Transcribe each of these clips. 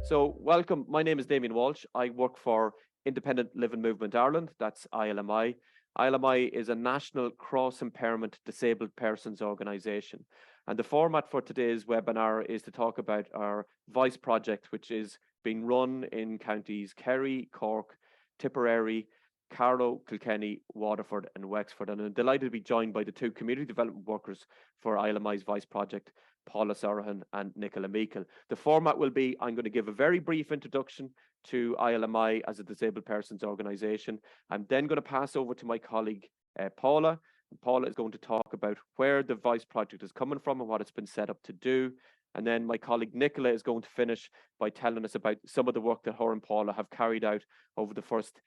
So welcome, my name is Damien Walsh. I work for Independent Living Movement Ireland, that's ILMI. ILMI is a national cross-impairment disabled persons organisation. And the format for today's webinar is to talk about our Voice project, which is being run in counties Kerry, Cork, Tipperary, Carlow, Kilkenny, Waterford and Wexford. And I'm delighted to be joined by the two community development workers for ILMI's Voice project, Paula Sorohan and Nicola Meikle. The format will be, I'm going to give a very brief introduction to ILMI as a disabled persons organisation. I'm then going to pass over to my colleague, Paula. And Paula is going to talk about where the Voice project is coming from and what it's been set up to do. And then my colleague Nicola is going to finish by telling us about some of the work that her and Paula have carried out over the first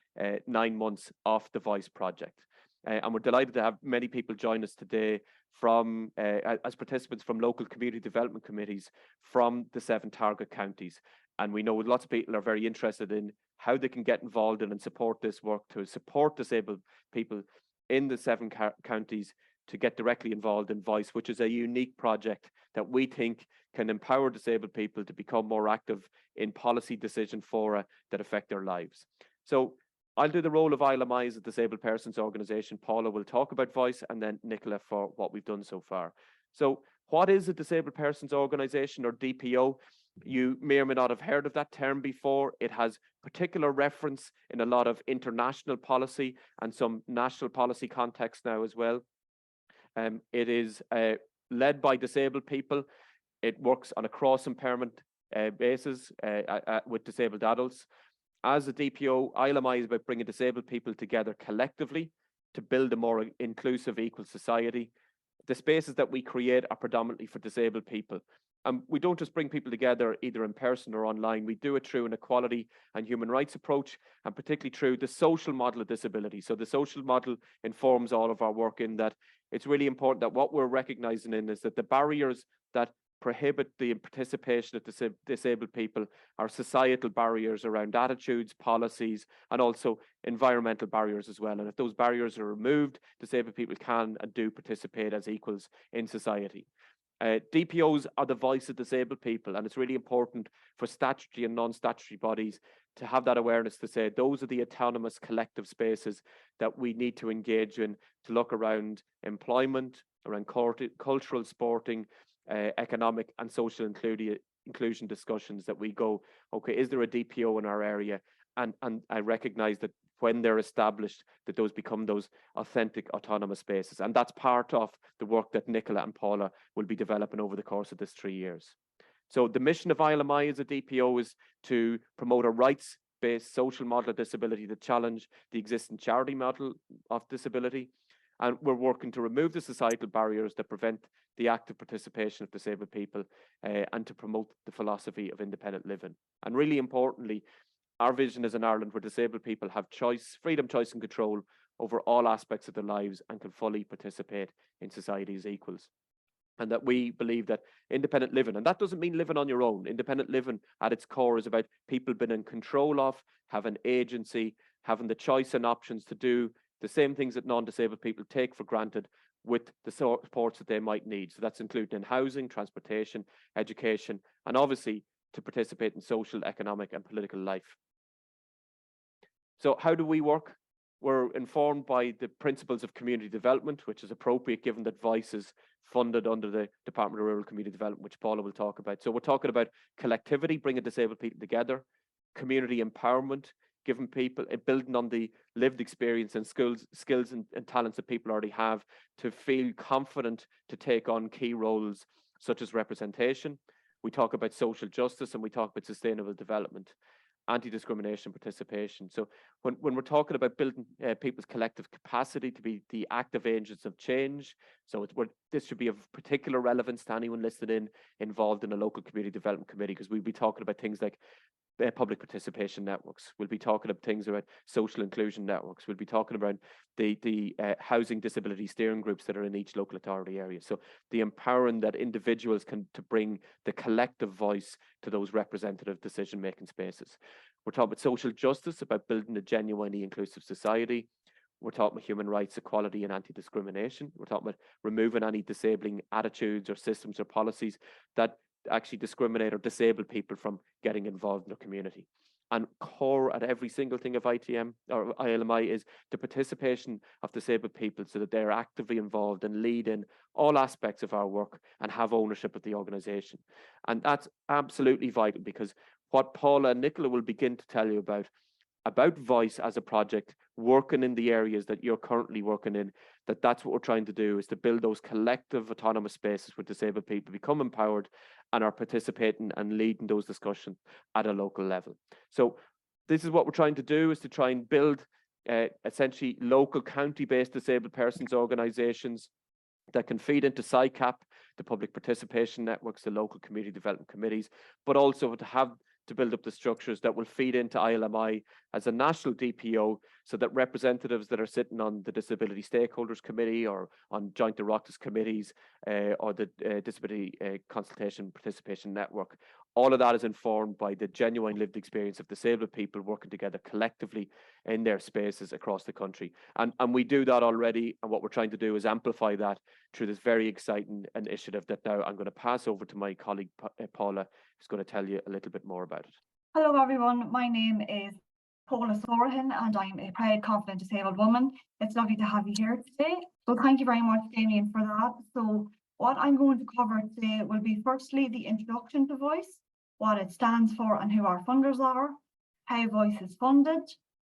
9 months of the Voice project. And we're delighted to have many people join us today from as participants from local community development committees from the 7 target counties. And we know lots of people are very interested in how they can get involved in and support this work to support disabled people in the 7 counties to get directly involved in Voice, which is a unique project that we think can empower disabled people to become more active in policy decision fora that affect their lives. So I'll do the role of ILMI as a disabled persons organisation. Paula will talk about Voice, and then Nicola for what we've done so far. So what is a disabled persons organisation, or DPO? You may or may not have heard of that term before. It has particular reference in a lot of international policy and some national policy context now as well. It is led by disabled people. It works on a cross-impairment basis with disabled adults. As a DPO, ILMI is about bringing disabled people together collectively to build a more inclusive, equal society. The spaces that we create are predominantly for disabled people. And we don't just bring people together either in person or online. We do it through an equality and human rights approach, and particularly through the social model of disability. So the social model informs all of our work in that it's really important that what we're recognizing in is that the barriers that prohibit the participation of disabled people are societal barriers around attitudes, policies, and also environmental barriers as well. And if those barriers are removed, disabled people can and do participate as equals in society. DPOs are the voice of disabled people, and it's really important for statutory and non-statutory bodies to have that awareness to say those are the autonomous collective spaces that we need to engage in to look around employment, around cultural, sporting, economic and social inclusion discussions, that we go, okay, is there a DPO in our area? And I recognize that when they're established, that those become those authentic autonomous spaces. And that's part of the work that Nicola and Paula will be developing over the course of this 3 years. So the mission of ILMI as a DPO is to promote a rights-based social model of disability to challenge the existing charity model of disability. And we're working to remove the societal barriers that prevent the active participation of disabled people and to promote the philosophy of independent living. And really importantly, our vision is in Ireland where disabled people have choice, freedom, choice and control over all aspects of their lives and can fully participate in society as equals. And that we believe that independent living, and that doesn't mean living on your own. Independent living at its core is about people being in control of, having agency, having the choice and options to do the same things that non-disabled people take for granted with the supports that they might need. So that's including in housing, transportation, education, and obviously to participate in social, economic and political life. So how do we work? We're informed by the principles of community development, which is appropriate given that Voice is funded under the Department of Rural Community Development, which Paula will talk about. So we're talking about collectivity, bringing disabled people together, community empowerment, giving people, building on the lived experience and skills and talents that people already have to feel confident to take on key roles such as representation. We talk about social justice and we talk about sustainable development, anti-discrimination, participation. So when we're talking about building people's collective capacity to be the active agents of change, so this should be of particular relevance to anyone involved in a local community development committee, because we'll be talking about things like public participation networks. We'll be talking about things about social inclusion networks. We'll be talking about the housing disability steering groups that are in each local authority area. So the empowering that individuals can to bring the collective voice to those representative decision-making spaces. We're talking about social justice, about building a genuinely inclusive society. We're talking about human rights, equality and anti-discrimination. We're talking about removing any disabling attitudes or systems or policies that actually discriminate or disable people from getting involved in the community. And core at every single thing of ITM or ILMI is the participation of disabled people so that they're actively involved and lead in all aspects of our work and have ownership of the organisation. And that's absolutely vital, because what Paula and Nicola will begin to tell you about Voice as a project, working in the areas that you're currently working in, that's what we're trying to do, is to build those collective autonomous spaces where disabled people become empowered and are participating and leading those discussions at a local level. So this is what we're trying to do, is to try and build essentially local county-based disabled persons organisations that can feed into SICAP, the public participation networks, the local community development committees, but also to build up the structures that will feed into ILMI as a national DPO, so that representatives that are sitting on the Disability Stakeholders Committee or on Joint Oireachtas committees or the Disability Consultation Participation Network, all of that is informed by the genuine lived experience of disabled people working together collectively in their spaces across the country. And we do that already, and what we're trying to do is amplify that through this very exciting initiative that now I'm going to pass over to my colleague Paula, who's going to tell you a little bit more about it. Hello everyone, my name is Paula Sorahan and I'm a proud, confident disabled woman. It's lovely to have you here today. So thank you very much, Damien, for that. So what I'm going to cover today will be firstly the introduction to Voice, what it stands for and who our funders are, how Voice is funded,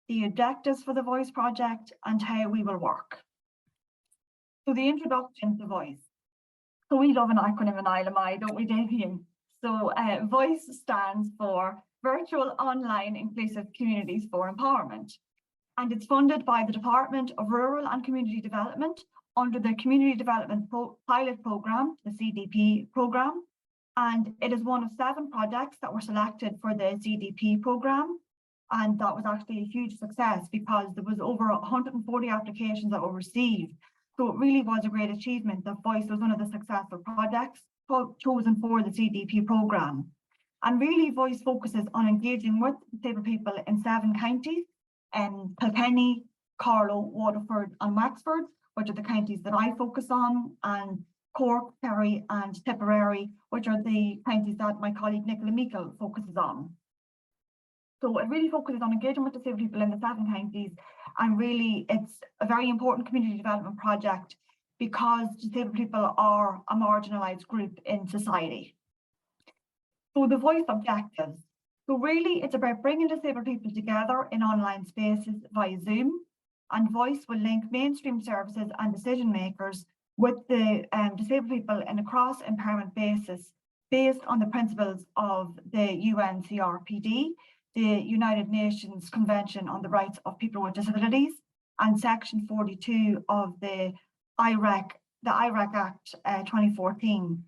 the objectives for the Voice project and how we will work. So the introduction to Voice. So we love an acronym in ILMI, don't we, Damien? So Voice stands for Virtual Online Inclusive Communities for Empowerment. And it's funded by the Department of Rural and Community Development under the Community Development Pilot Programme, the CDP programme. And it is one of 7 projects that were selected for the CDP programme. And that was actually a huge success because there was over 140 applications that were received. So it really was a great achievement that Voice was one of the successful projects chosen for the CDP programme. And really Voice focuses on engaging with disabled people in 7 counties, Kilkenny, Carlow, Waterford and Wexford, which are the counties that I focus on, and Cork, Kerry and Tipperary, which are the counties that my colleague Nicola Meikle focuses on. So it really focuses on engaging with disabled people in the 7 counties, and really it's a very important community development project because disabled people are a marginalised group in society. So the Voice objectives. So really it's about bringing disabled people together in online spaces via Zoom, and Voice will link mainstream services and decision makers with the disabled people in a cross-empowerment basis based on the principles of the UNCRPD, the United Nations Convention on the Rights of People with Disabilities, and Section 42 of the IREC Act 2014.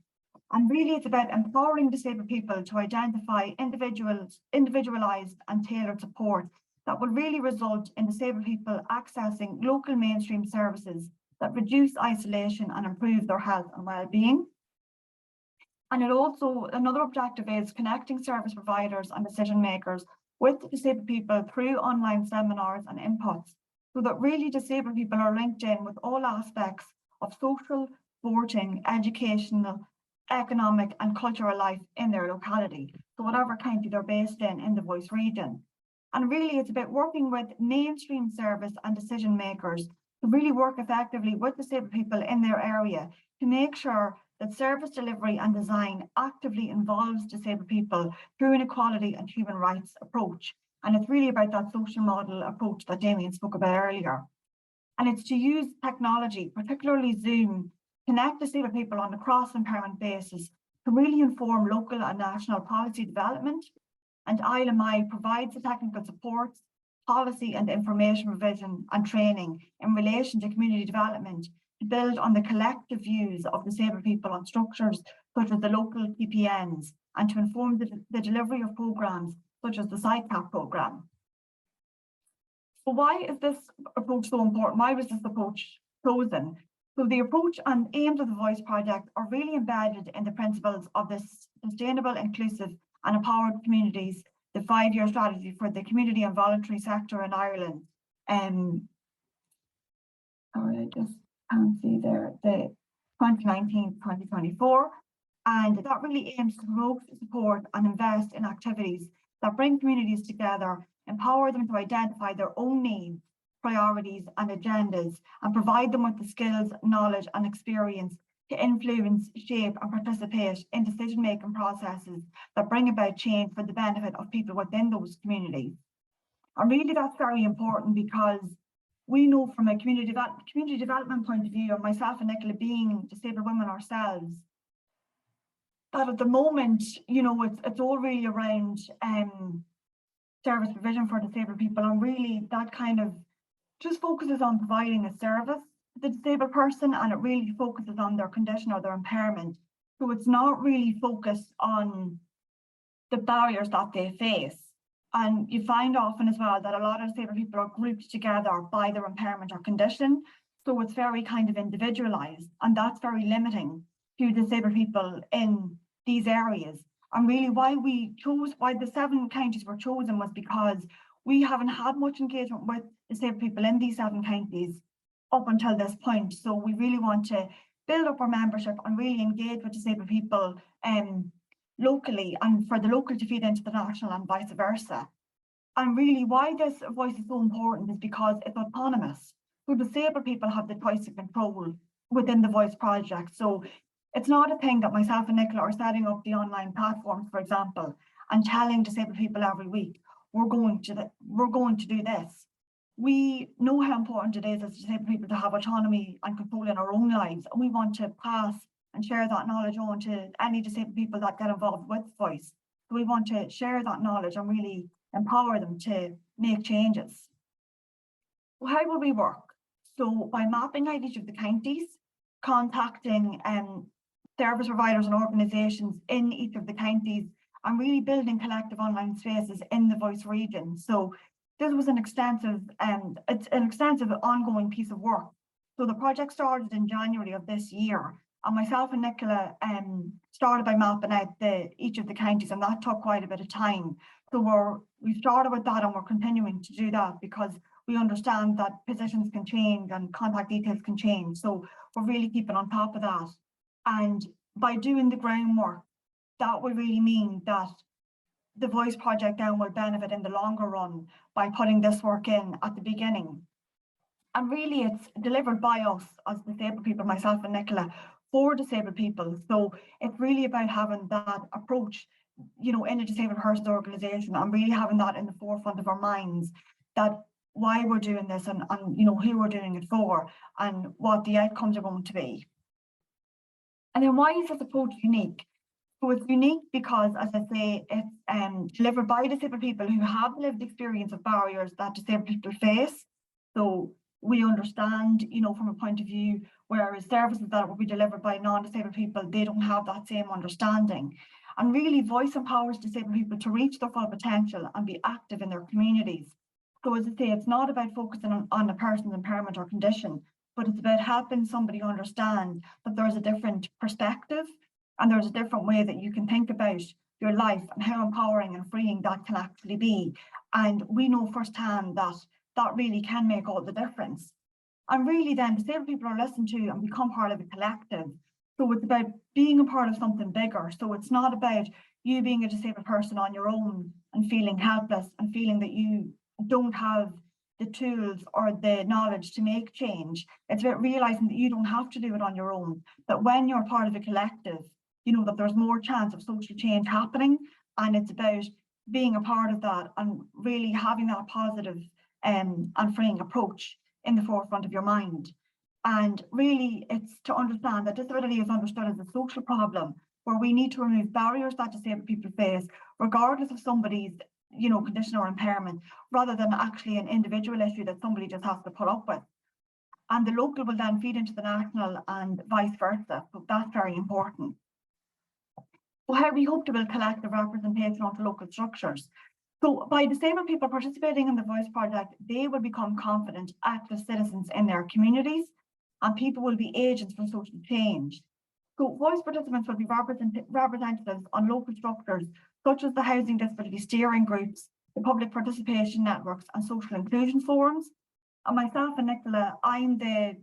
And really it's about empowering disabled people to identify individualised and tailored support that will really result in disabled people accessing local mainstream services that reduce isolation and improve their health and well-being. And it also, another objective is connecting service providers and decision makers with disabled people through online seminars and inputs, so that really disabled people are linked in with all aspects of social, sporting, educational, economic and cultural life in their locality, so whatever county they're based in the Voice region. And really it's about working with mainstream service and decision makers to really work effectively with disabled people in their area to make sure that service delivery and design actively involves disabled people through an equality and human rights approach. And it's really about that social model approach that Damien spoke about earlier. And it's to use technology, particularly Zoom, connect disabled people on a cross-empowerment basis to really inform local and national policy development. And ILMI provides the technical support, policy and information revision and training in relation to community development to build on the collective views of disabled people on structures such as the local PPNs and to inform the delivery of programmes such as the SICAP programme. So why is this approach so important? Why was this approach chosen? So the approach and aims of the Voice project are really embedded in the principles of this sustainable, inclusive and empowered communities, the 5-year strategy for the community and voluntary sector in Ireland. Sorry, I just can't see there, the 2019-2024. And that really aims to promote, support and invest in activities that bring communities together, empower them to identify their own needs, priorities and agendas, and provide them with the skills, knowledge and experience to influence, shape and participate in decision-making processes that bring about change for the benefit of people within those communities. And really that's very important, because we know from a community development point of view, and myself and Nicola being disabled women ourselves, that at the moment, you know, it's all really around service provision for disabled people, and really that kind of just focuses on providing a service to the disabled person, and it really focuses on their condition or their impairment. So it's not really focused on the barriers that they face. And you find often as well that a lot of disabled people are grouped together by their impairment or condition. So it's very kind of individualized, and that's very limiting to disabled people in these areas. And really why the 7 counties were chosen was because we haven't had much engagement with disabled people in these 7 counties up until this point. So we really want to build up our membership and really engage with disabled people locally, and for the local to feed into the national and vice versa. And really why this voice is so important is because it's autonomous. So disabled people have the choice and control within the Voice project. So it's not a thing that myself and Nicola are setting up the online platforms, for example, and telling disabled people every week, we're going to do this. We know how important it is as disabled people to have autonomy and control in our own lives, and we want to pass and share that knowledge on to any disabled people that get involved with Voice. So we want to share that knowledge and really empower them to make changes. Well, how will we work? So by mapping out each of the counties, contacting service providers and organisations in each of the counties, and really building collective online spaces in the Voice region. So this was an extensive ongoing piece of work. So the project started in January of this year, and myself and Nicola started by mapping out each of the counties, and that took quite a bit of time. So we started with that, and we're continuing to do that because we understand that positions can change and contact details can change. So we're really keeping on top of that. And by doing the groundwork, that will really mean that the Voice project then will benefit in the longer run by putting this work in at the beginning. And really it's delivered by us as disabled people, myself and Nicola, for disabled people. So it's really about having that approach, you know, in a disabled person's organisation, and really having that in the forefront of our minds, that why we're doing this and you know who we're doing it for and what the outcomes are going to be. And then why is this approach unique? So it's unique because, as I say, it's delivered by disabled people who have lived experience of barriers that disabled people face. So we understand, you know, from a point of view, whereas services that will be delivered by non-disabled people, they don't have that same understanding. And really, Voice empowers disabled people to reach their full potential and be active in their communities. So as I say, it's not about focusing on a person's impairment or condition, but it's about helping somebody understand that there's a different perspective and there's a different way that you can think about your life and how empowering and freeing that can actually be. And we know firsthand that that really can make all the difference. And really then disabled people are listened to and become part of a collective. So it's about being a part of something bigger. So it's not about you being a disabled person on your own and feeling helpless and feeling that you don't have the tools or the knowledge to make change. It's about realizing that you don't have to do it on your own, that when you're part of a collective, you know, that there's more chance of social change happening. And it's about being a part of that and really having that positive and freeing approach in the forefront of your mind. And really it's to understand that disability is understood as a social problem where we need to remove barriers that disabled people face, regardless of somebody's, you know, condition or impairment, rather than actually an individual issue that somebody just has to put up with. And the local will then feed into the national and vice versa. So that's very important. So how we hope to build collective representation onto local structures. So by disabled people participating in the Voice project, they will become confident, active citizens in their communities, and people will be agents for social change. So Voice participants will be representatives on local structures, such as the Housing Disability Steering Groups, the Public Participation Networks and Social Inclusion Forums. And myself and Nicola, I'm the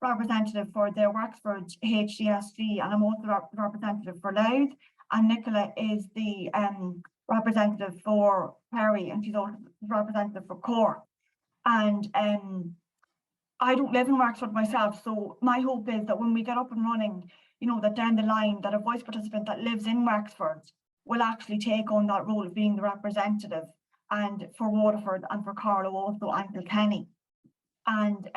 representative for the Wexford HDSG, and I'm also representative for Louth. And Nicola is the representative for Kerry, and she's also representative for Cork. And I don't live in Wexford myself, so my hope is that when we get up and running, you know, that down the line, that a voice participant that lives in Wexford will actually take on that role of being the representative, and for Waterford and for Carlow also, and Kilkenny. And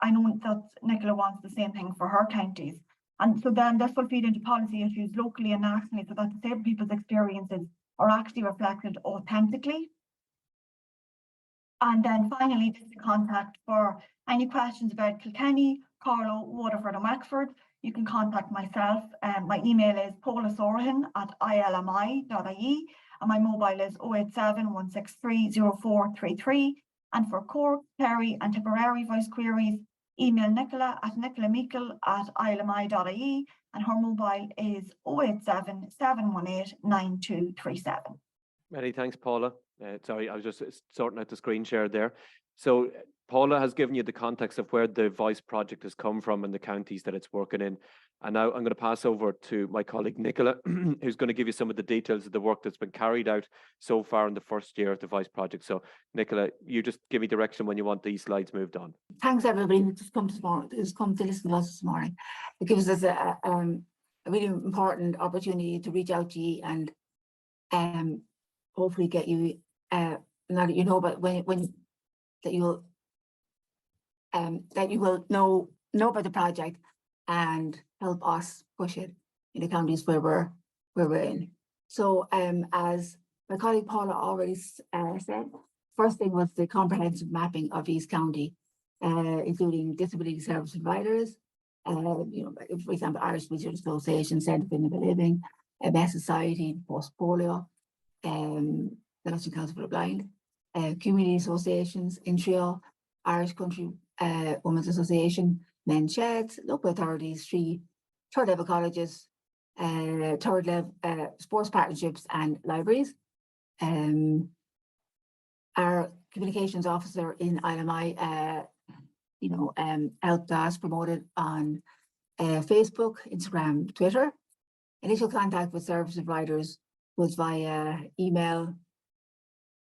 I know that Nicola wants the same thing for her counties. And so then this will feed into policy issues locally and nationally, so that disabled people's experiences are actually reflected authentically. And then finally, just the contact for any questions about Kilkenny, Carlow, Waterford and Wexford. You can contact myself. My email is paulasorahan@ilmi.ie, and my mobile is 087 163 0433. And for Cork, Kerry and Tipperary voice queries, email Nicola at nicolameikle@ilmi.ie, and her mobile is 087 718 9237. Many thanks, Paula. Sorry, I was just sorting out the screen share there. So Paula has given you the context of where the Voice project has come from and the counties that it's working in. And now I'm going to pass over to my colleague Nicola, who's going to give you some of the details of the work that's been carried out so far in the first year of the Voice project. So Nicola, you just give me direction when you want these slides moved on. Thanks everybody who's come to listen to us this morning. It gives us a really important opportunity to reach out to you and hopefully get you now that you know, but when that you will know about the project and help us push it in the counties where we're in. So as my colleague Paula already said, first thing was the comprehensive mapping of East County, including disability service providers, you know, for example, Irish Visual Association, Centre for Innovative Living, MS Society, Post Polio, the National Council for the Blind, community associations, Intrio, Irish Country Women's Association, Men's Sheds, local authorities, 3 third-level colleges, third-level sports partnerships and libraries. Our communications officer in ILMI, you know, helped us promote it on Facebook, Instagram, Twitter. Initial contact with service providers was via email,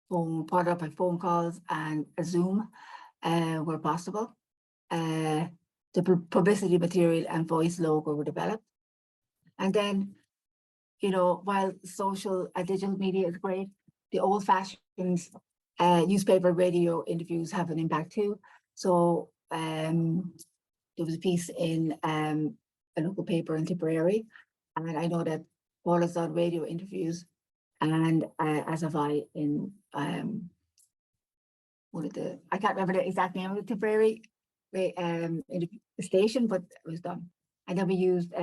phone, followed up by phone calls and a Zoom where possible. The publicity material and voice logo were developed. And then, you know, while social and digital media is great, the old-fashioned newspaper, radio interviews have an impact too. So there was a piece in a local paper in Tipperary, and I know that Paul has done radio interviews, and as have I in one of the, I can't remember the exact name of the Tipperary in the station, but it was done. And then we used,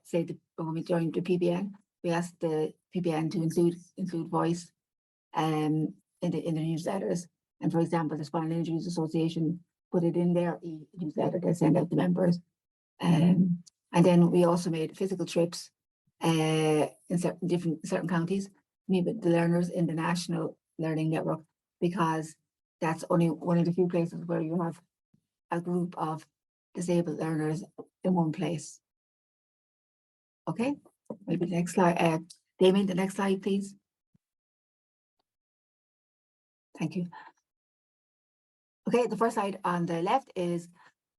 say, when we joined the PBN, we asked the PBN to include voice in the newsletters. And for example, the Spinal Injuries Association put it in their newsletter they send out to members. And then we also made physical trips in certain counties, meet with the learners in the National Learning Network, because that's only one of the few places where you have a group of disabled learners in one place. Okay, maybe the next slide. Damien, the next slide, please. Thank you. Okay, the first slide on the left is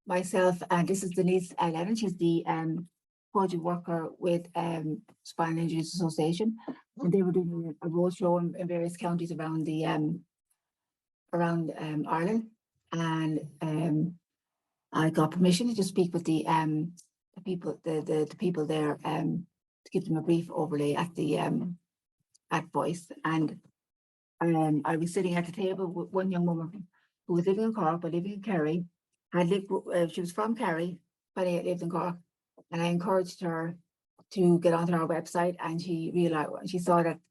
myself, and this is Denise Lennon. She's the project worker with Spinal Injuries Association, and they were doing a roadshow in various counties around the Ireland, and I got permission to speak with the people there to give them a brief overlay at the at Voice. And I was sitting at the table with one young woman who was living in Cork but living in Kerry. She was from Kerry, but I lived in Cork, and I encouraged her to get onto our website, and she realized, she saw that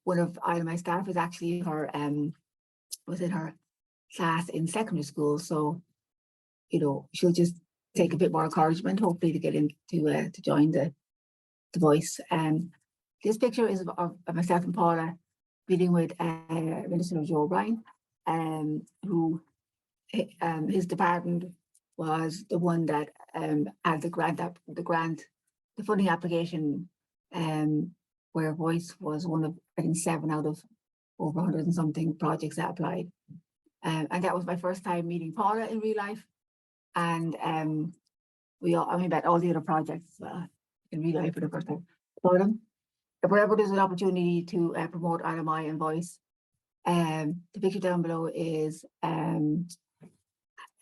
one of my staff was actually her was in her class in secondary school. So, you know, she'll just take a bit more encouragement, hopefully, to get into to join the Voice. This picture is of myself and Paula dealing with Minister Joe O'Brien, who his department was the one that had the funding application, where Voice was one of, I think, 7 out of over 100 and something projects that applied. And that was my first time meeting Paula in real life. And we met all the other projects in real life for the first time. Paula, wherever there's an opportunity to promote ILMI and Voice, the picture down below is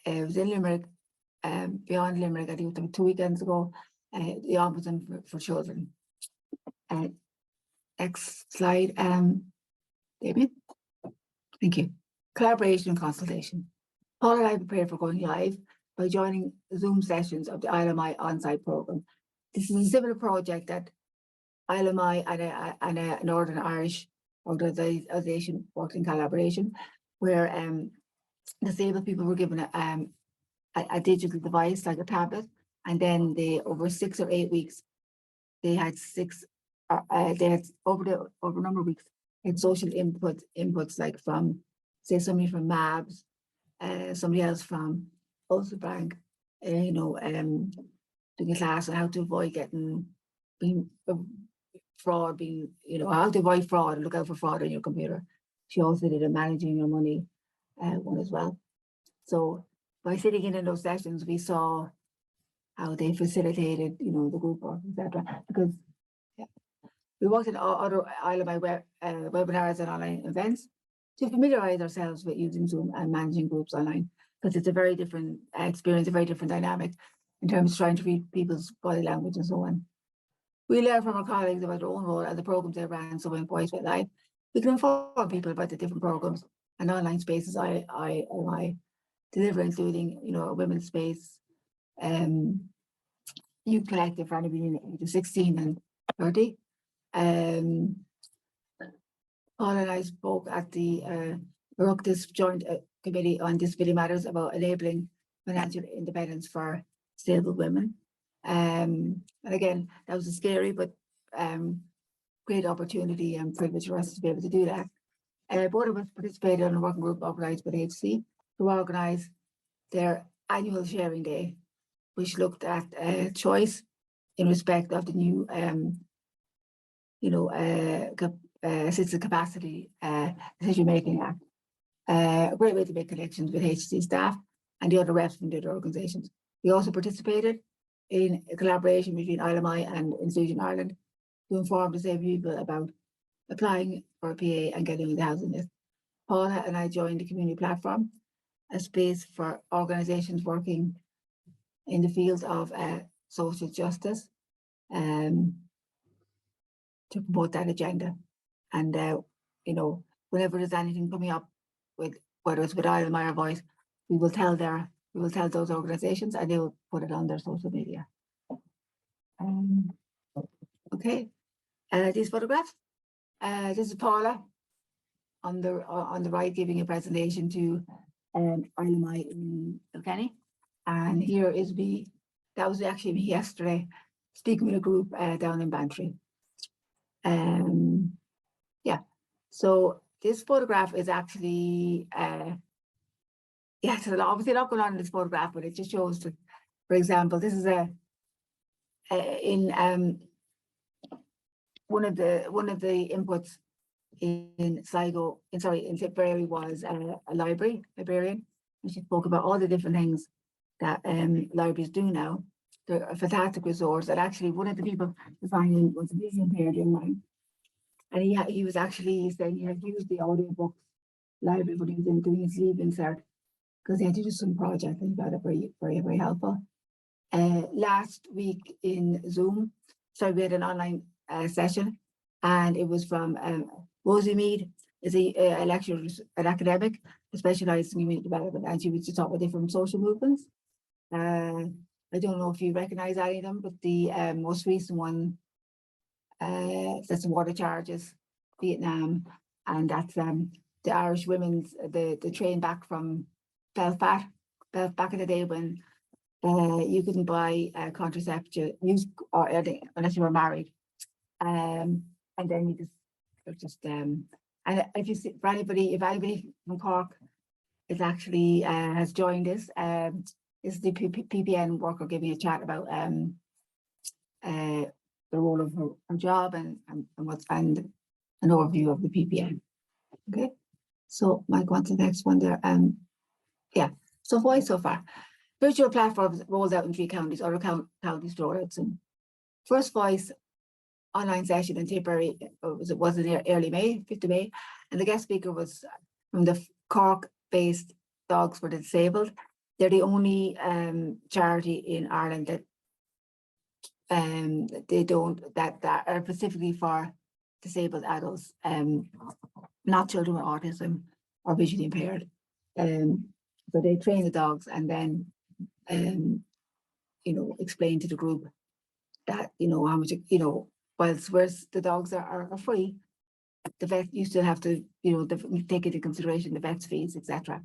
it was in Limerick, beyond Limerick, I think it was 2 weekends ago, the Ombudsman for Children. Next slide, David. Thank you. Collaboration and consultation. Paul and I prepared for going live by joining Zoom sessions of the ILMI on-site program. This is a similar project that ILMI and a Northern Irish organisation worked in collaboration, where disabled people were given a digital device like a tablet, and then they, over 6 or 8 weeks, they had over a number of weeks, had social inputs like from, say, somebody from MABS, somebody else from Ulster Bank, doing a class on how to avoid fraud, how to avoid fraud and look out for fraud on your computer. She also did a managing your money one as well. So by sitting in those sessions, we saw how they facilitated, the group work, etc. Because we worked in other ILMI webinars and online events to familiarize ourselves with using Zoom and managing groups online, because it's a very different experience, a very different dynamic in terms of trying to read people's body language and so on. We learn from our colleagues about their own role and the programs they ran. So when Voice went live, we can inform people about the different programs and online spaces I deliver, including, a women's space, youth collective for anybody in the age of 16 and 30. Paul and I spoke at the Oireachtas Joint Committee on Disability Matters about enabling financial independence for disabled women. And again, that was a scary but great opportunity and privilege for us to be able to do that. Both of us participated in a working group organised by the HC to organise their annual sharing day, which looked at choice in respect of the new Assisted Capacity Decision-Making Act. A great way to make connections with HC staff and the other reps from the other organisations. We also participated in a collaboration between ILMI and Inclusion Ireland to inform disabled people about applying for a PA and getting into housing list. Paula and I joined the community platform, a space for organisations working in the field of social justice, to promote that agenda. And whenever there's anything coming up with, whether it's with ILMI or Voice, we will tell those organisations and they will put it on their social media. Okay, these photographs. This is Paula on the right giving a presentation to ILMI in Kilkenny, and here is me. That was actually me yesterday, speaking with a group down in Bantry. Yeah, so this photograph is actually so obviously a lot going on in this photograph, but it just shows that, for example, this is in one of the inputs in Sligo, in Tipperary was a librarian, and she spoke about all the different things that libraries do now. They're a fantastic resource, and actually one of the people designing was a visually impaired young man, and he was actually saying he had used the audiobooks library when he was doing his leave insert, because he had to do some project and he found it very, very, very helpful. Last week in Zoom, so we had an online session, and it was from Rosie Mead, is a lecturer, an academic, specialised in community development, and she was to talk about different social movements. I don't know if you recognise any of them, but the most recent one, that's the water charges, Vietnam, and that's the Irish women's, the train back from Belfast, back in the day when you couldn't buy contraception, or unless you were married, and then you just and if you see, if anybody from Cork is actually has joined us, is the PPN worker giving a chat about the role of her job and an overview of the PPN. Okay, so Mike, on to the next one there. Yeah, so why so far? Virtual platforms rolled out in 3 counties, other counties rolled out soon. First Voice online session in Tipperary was in early May, 5th of May, and the guest speaker was from the Cork-based Dogs for the Disabled. They're the only charity in Ireland that that are specifically for disabled adults, not children with autism or visually impaired. So they train the dogs and then explain to the group that how much whereas the dogs are free, the vet, you still have to take into consideration the vet's fees, etc.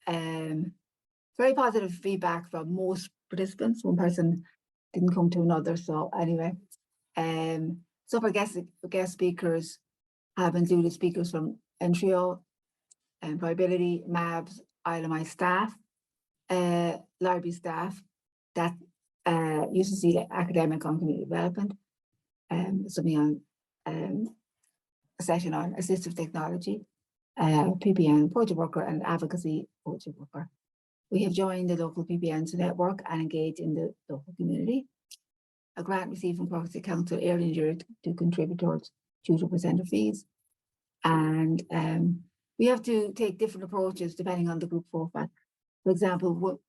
Very positive feedback from most participants. One person didn't come to another. So anyway, so for guest speakers have included speakers from Entrio, Employability, MABS, ILMI staff, library staff that used to see academic on community development, something on a session on assistive technology, PPN, project worker, and advocacy project worker. We have joined the local PPNs network and engaged in the local community. A grant received from Cork City Council earlier in the year to contribute towards 2% of fees. And we have to take different approaches depending on the group profile. For example,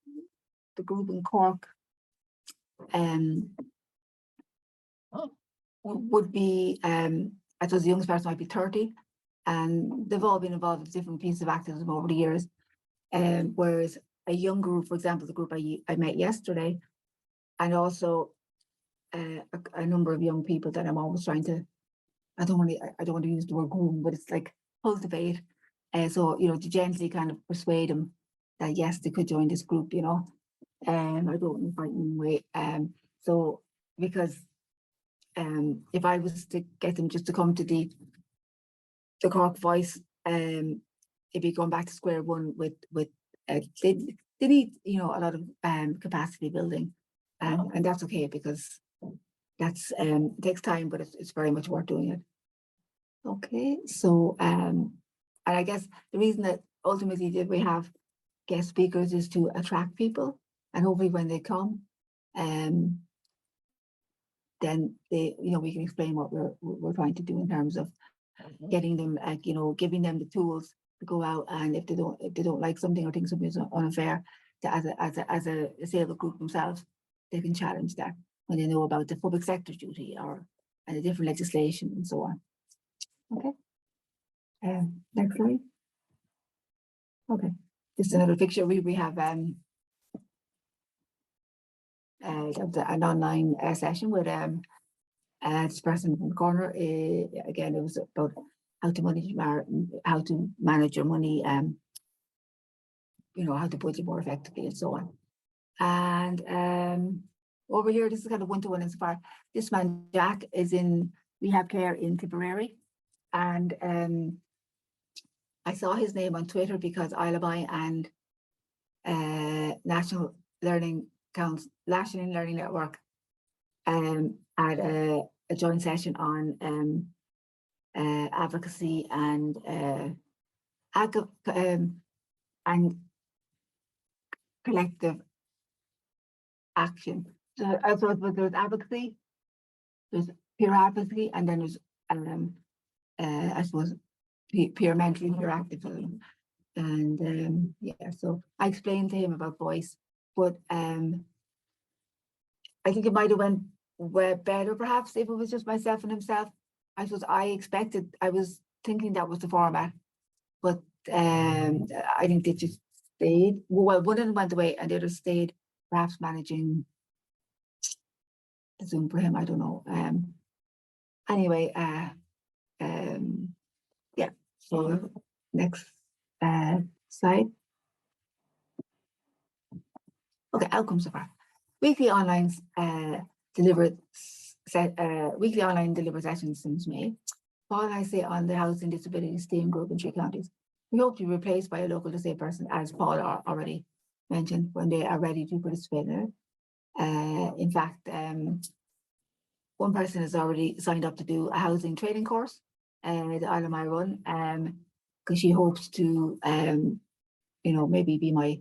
the group in Cork would be, I suppose the youngest person might be 30, and they've all been involved in different pieces of activism over the years. Whereas a young group, for example, the group I met yesterday, and also a number of young people that I'm always trying to, I don't want to use the word groom, but it's like cultivate. So, to gently kind of persuade them that yes, they could join this group, I don't invite them away. So because if I was to get them just to come to the Cork Voice, it'd be going back to square one with they need a lot of capacity building, and that's okay because that's it takes time, but it's very much worth doing it. Okay, so and I guess the reason that ultimately that we have guest speakers is to attract people, and hopefully when they come, then they we can explain what we're trying to do in terms of getting them giving them the tools to go out, and if they don't like something or think something is unfair, as a disabled group themselves, they can challenge that when they know about the public sector duty and the different legislation and so on. Okay. Next slide. Okay, just another picture. We have an online session with this person in the corner. Again, it was about how to manage your money, how to budget more effectively and so on. And over here, this is kind of one-to-one inspired. This man, Jack, is in rehab care in Tipperary, and I saw his name on Twitter because ILMI and National Learning Network had a joint session on advocacy and collective action. So I thought there's advocacy, there's peer advocacy, and then there's I suppose peer mentoring, peer activism. And yeah, so I explained to him about voice, but I think it might have went better perhaps if it was just myself and himself. I suppose I was thinking that was the format, but I think they just stayed. Well, one of them went away and the other stayed, perhaps managing the Zoom for him, I don't know. Anyway, yeah, so next slide. Okay, outcomes so far. Weekly online delivered sessions since May. Paul and I sit on the Housing Disability Steering Group in 3 counties. We hope to be replaced by a local disabled person, as Paul already mentioned when they are ready to participate in it. In fact, one person has already signed up to do a housing training course, the ILMI run, because she hopes to, maybe be my,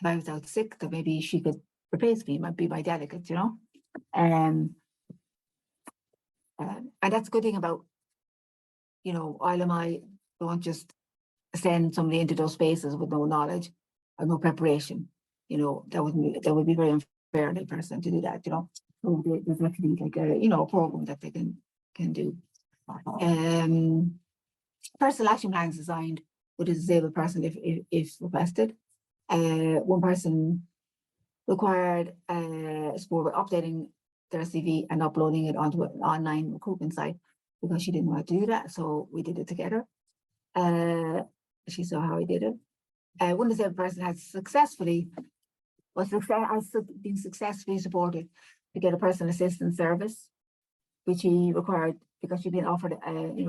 if I was out sick, that maybe she could replace me, might be my delegate, and that's a good thing about, ILMI don't just send somebody into those spaces with no knowledge or no preparation. That would be very unfair on a person to do that. So there's actually like a program that they can do. Personal action plans designed with a disabled person if requested. One person required support with updating their CV and uploading it onto an online recruitment site because she didn't want to do that. So we did it together. She saw how I did it. One disabled person has been successfully supported to get a personal assistance service, which he required because she'd been offered,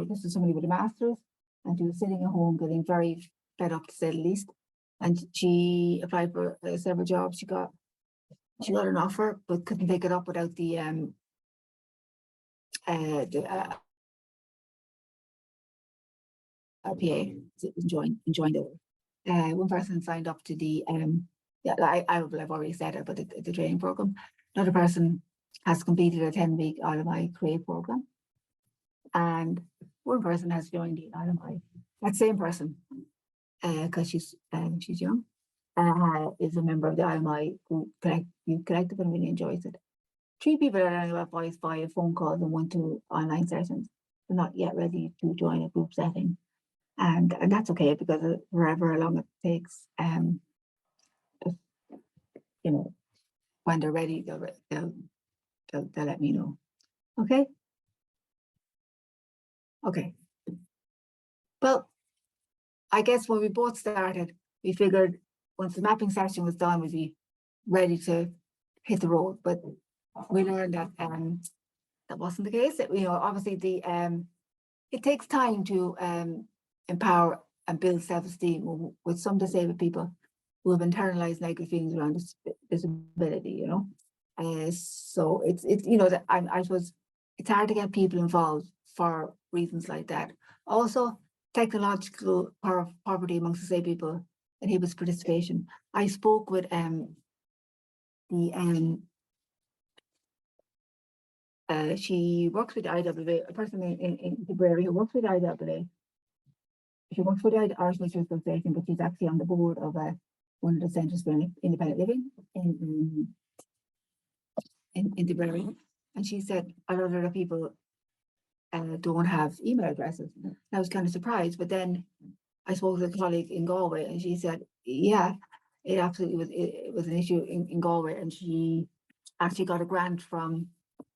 this is somebody with a master's, and she was sitting at home getting very fed up, to say the least. And she applied for several jobs. She got an offer, but couldn't take it up without the RPA enjoying it. One person signed up to the I've already said it, but the training program. Another person has completed a 10-week ILMI Create program, and one person has joined the ILMI. That same person, because she's young, is a member of the ILMI who collective and really enjoys it. 3 people are learning about voice via phone calls and 1-2 online sessions. They're not yet ready to join a group setting. And that's okay, because however long it takes, when they're ready, they'll let me know. Okay. Well, I guess when we both started, we figured once the mapping session was done, we'd be ready to hit the road. But we learned that that wasn't the case. Obviously it takes time to empower and build self-esteem with some disabled people who have internalized negative feelings around disability. So it's I suppose it's hard to get people involved for reasons like that. Also, technological poverty amongst disabled people inhibits participation. I spoke with she works with the IWA, a person in Tipperary who works with the IWA. She works for the Irish Nature Association, but she's actually on the board of one of the centres for independent living in Tipperary. And she said a lot of the people don't have email addresses. I was kind of surprised, but then I spoke to a colleague in Galway, and she said, yeah, it absolutely was. It was an issue in Galway, and she actually got a grant from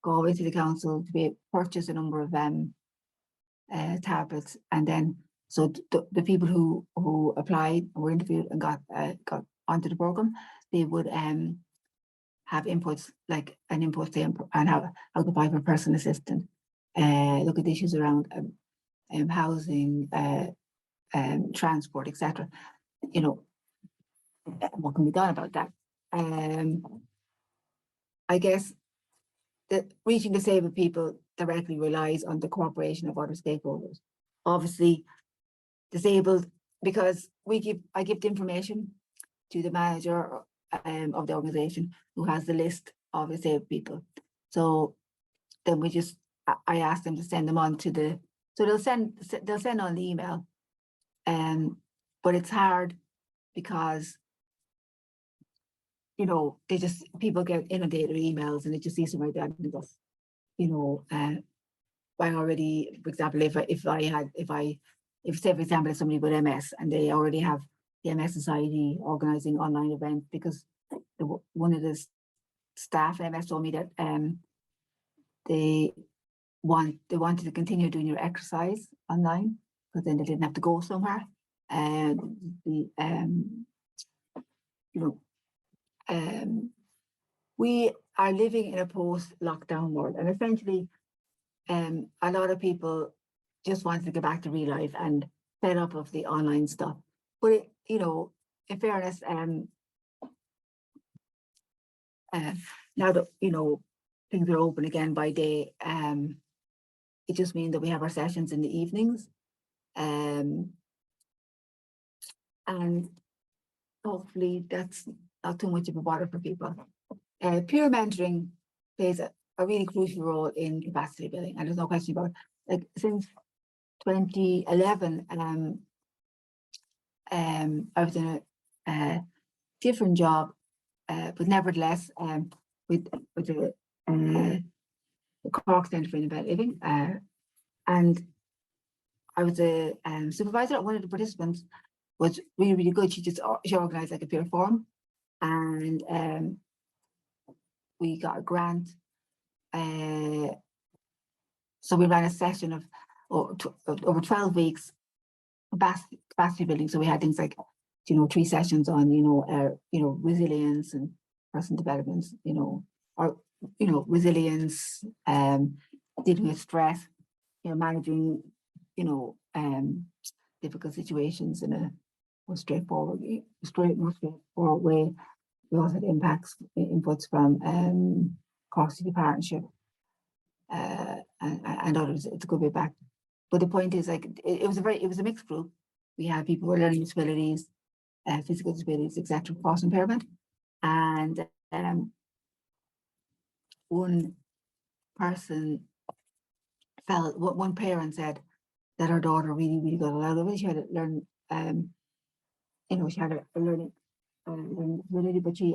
Galway to the council to be purchase a number of tablets, and then so the people who applied were interviewed and got onto the program. They would have inputs, like an input on how to apply for a personal assistant, look at issues around housing, transport, etc. What can be done about that? I guess that reaching disabled people directly relies on the cooperation of other stakeholders. Obviously, disabled, because I give the information to the manager of the organization who has the list of disabled people. So then I ask them to send them on to so they'll send on the email. But it's hard because people get inundated with emails and they just see something like that and just, I already, for example, if say for example, if somebody with MS and they already have the MS Society organizing online events, because one of the staff at MS told me that they wanted to continue doing your exercise online because then they didn't have to go somewhere. And we are living in a post-lockdown world, and essentially a lot of people just wanted to get back to real life and fed up of the online stuff. But in fairness, Now that, things are open again by day, it just means that we have our sessions in the evenings. And hopefully that's not too much of a bother for people. Peer mentoring plays a really crucial role in capacity building, and there's no question about it. Like since 2011, I was in a different job, but nevertheless, with the Cork Centre for Independent Living, and I was a supervisor. One of the participants was really, really good. She organised like a peer forum, and we got a grant. So we ran a session of over 12 weeks capacity building. So we had things like, 3 sessions on, resilience and personal development, resilience, dealing with stress, managing, difficult situations in a more straightforward way. We also had inputs from Cork City Partnership and others. It's a good bit back. But the point is, like, it was a mixed group. We had people with learning disabilities, physical disabilities, etc., cross impairment, and one parent said that her daughter really, really got a lot of it. She had to learn, she had a learning disability, but she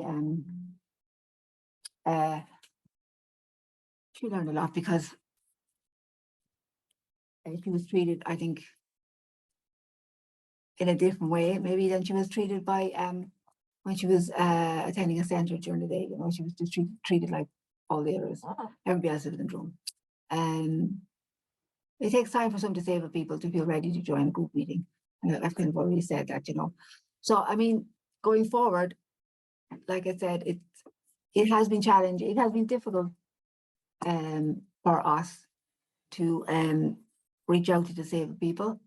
learned a lot because she was treated, I think, in a different way, maybe than she was treated by when she was attending a centre during the day. She was just treated like all the others. Everybody else has syndrome. It takes time for some disabled people to feel ready to join a group meeting. And I've kind of already said that, So, I mean, going forward, like I said, it has been challenging. It has been difficult for us to reach out to disabled people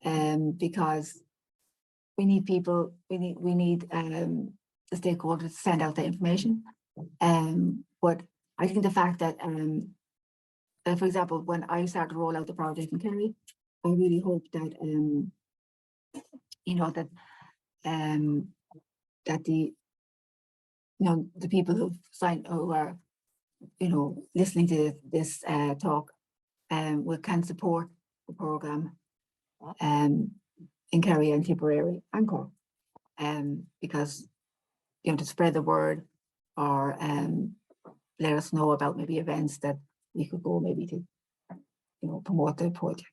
because we need people, we need the stakeholders to send out that information. But I think the fact that, for example, when I started to roll out the project in Kerry, I really hope that, that the people who are, listening to this talk, can support the programme in Kerry and Tipperary and Cork, because to spread the word or let us know about maybe events that we could go maybe to promote the project.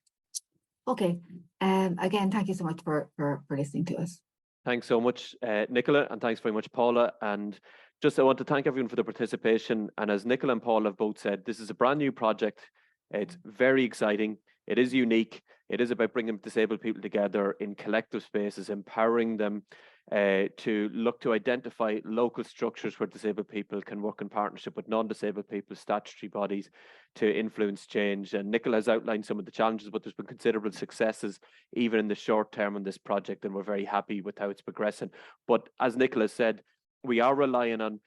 Okay, again, thank you so much for listening to us. Thanks so much, Nicola, and thanks very much, Paula. And just I want to thank everyone for the participation. And as Nicola and Paula have both said, this is a brand new project. It's very exciting. It is unique. It is about bringing disabled people together in collective spaces, empowering them to look to identify local structures where disabled people can work in partnership with non-disabled people, statutory bodies, to influence change. And Nicola has outlined some of the challenges, but there's been considerable successes even in the short term on this project, and we're very happy with how it's progressing. But as Nicola said, we are relying on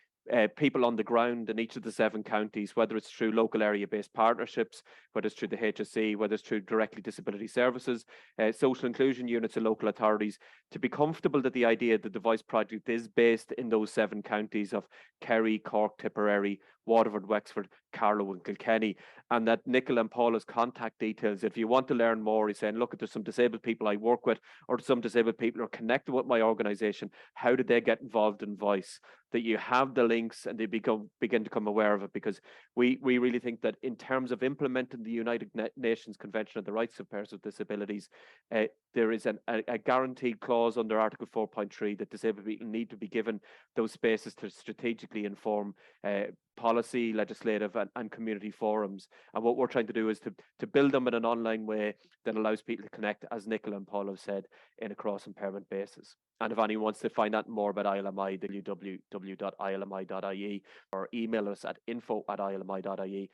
people on the ground in each of the 7 counties, whether it's through local area-based partnerships, whether it's through the HSE, whether it's through directly disability services, social inclusion units and local authorities, to be comfortable that the idea that the Voice project is based in those 7 counties of Kerry, Cork, Tipperary, Waterford, Wexford, Carlow and Kilkenny, and that Nicola and Paula's contact details, if you want to learn more, he's saying, look, there's some disabled people I work with, or some disabled people are connected with my organisation, how did they get involved in Voice? That you have the links and they begin to become aware of it, because we really think that in terms of implementing the United Nations Convention on the Rights of Persons with Disabilities, there is a guaranteed clause under Article 4.3 that disabled people need to be given those spaces to strategically inform policy, legislative and community forums. And what we're trying to do is to build them in an online way that allows people to connect, as Nicola and Paul have said, in a cross-impairment basis. And if anyone wants to find out more about ILMI, www.ilmi.ie, or email us at info@ilmi.ie.